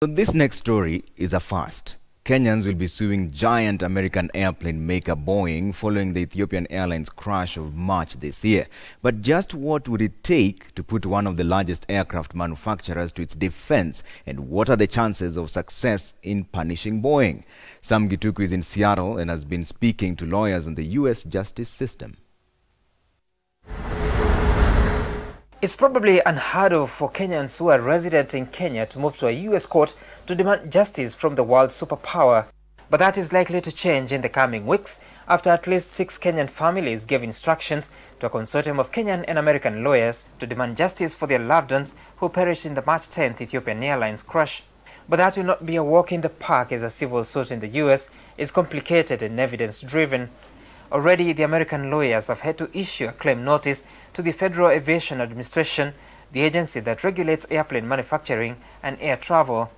So this next story is a first. Kenyans will be suing giant American airplane maker Boeing following the Ethiopian Airlines crash of March this year. But just what would it take to put one of the largest aircraft manufacturers to its defense? And what are the chances of success in punishing Boeing? Sam Gituku is in Seattle and has been speaking to lawyers in the U.S. justice system. It's probably unheard of for Kenyans who are resident in Kenya to move to a U.S. court to demand justice from the world's superpower. But that is likely to change in the coming weeks after at least 6 Kenyan families gave instructions to a consortium of Kenyan and American lawyers to demand justice for their loved ones who perished in the March 10th Ethiopian Airlines crash. But that will not be a walk in the park, as a civil suit in the U.S. is complicated and evidence-driven. Already, the American lawyers have had to issue a claim notice to the Federal Aviation Administration, the agency that regulates airplane manufacturing and air travel.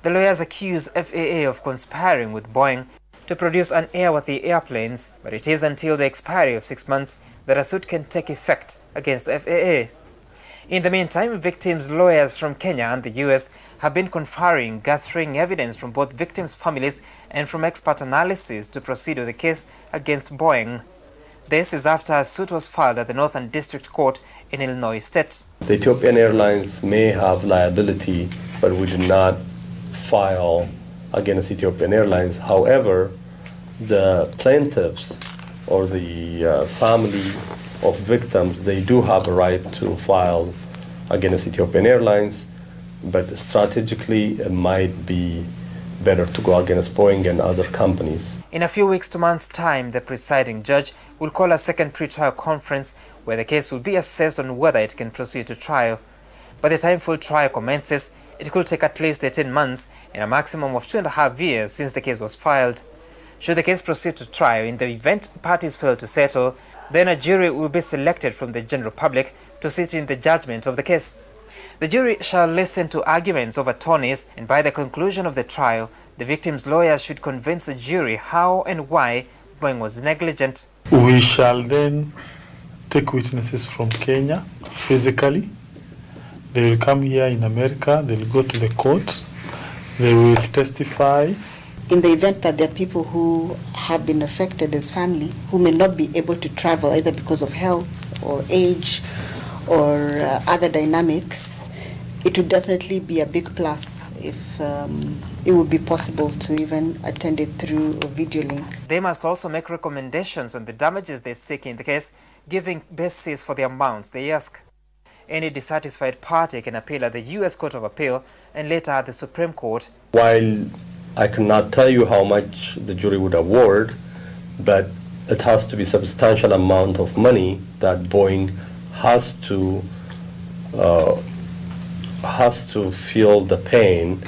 The lawyers accuse FAA of conspiring with Boeing to produce unairworthy airplanes, but it is until the expiry of 6 months that a suit can take effect against FAA. In the meantime, victims' lawyers from Kenya and the US have been conferring, gathering evidence from both victims' families and from expert analysis to proceed with the case against Boeing. This is after a suit was filed at the Northern District Court in Illinois State. The Ethiopian Airlines may have liability, but we did not file against Ethiopian Airlines. However, the plaintiffs or the family of victims, they do have a right to file against Ethiopian Airlines, but strategically it might be better to go against Boeing and other companies. In a few weeks to months' time, the presiding judge will call a second pre-trial conference where the case will be assessed on whether it can proceed to trial. By the time full trial commences, it could take at least 18 months and a maximum of 2.5 years since the case was filed. Should the case proceed to trial, in the event parties fail to settle, then a jury will be selected from the general public to sit in the judgment of the case. The jury shall listen to arguments of attorneys, and by the conclusion of the trial, the victim's lawyers should convince the jury how and why Boeing was negligent. We shall then take witnesses from Kenya physically. They will come here in America, they will go to the court, they will testify. In the event that there are people who have been affected as family who may not be able to travel either because of health or age or other dynamics, it would definitely be a big plus if it would be possible to even attend it through a video link. They must also make recommendations on the damages they seek in the case, giving basis for the amounts they ask. Any dissatisfied party can appeal at the U.S. Court of Appeal and later at the Supreme Court. While I cannot tell you how much the jury would award, but it has to be a substantial amount of money that Boeing has to feel the pain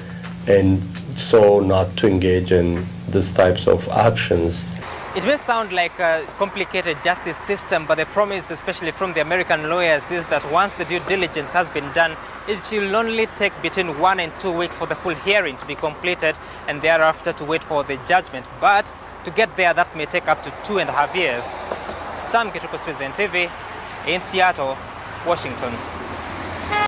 and so not to engage in these types of actions. It may sound like a complicated justice system, but the promise, especially from the American lawyers, is that once the due diligence has been done, it will only take between 1 and 2 weeks for the full hearing to be completed and thereafter to wait for the judgment. But to get there, that may take up to 2.5 years. Sam Gituku, Citizen TV in Seattle, Washington.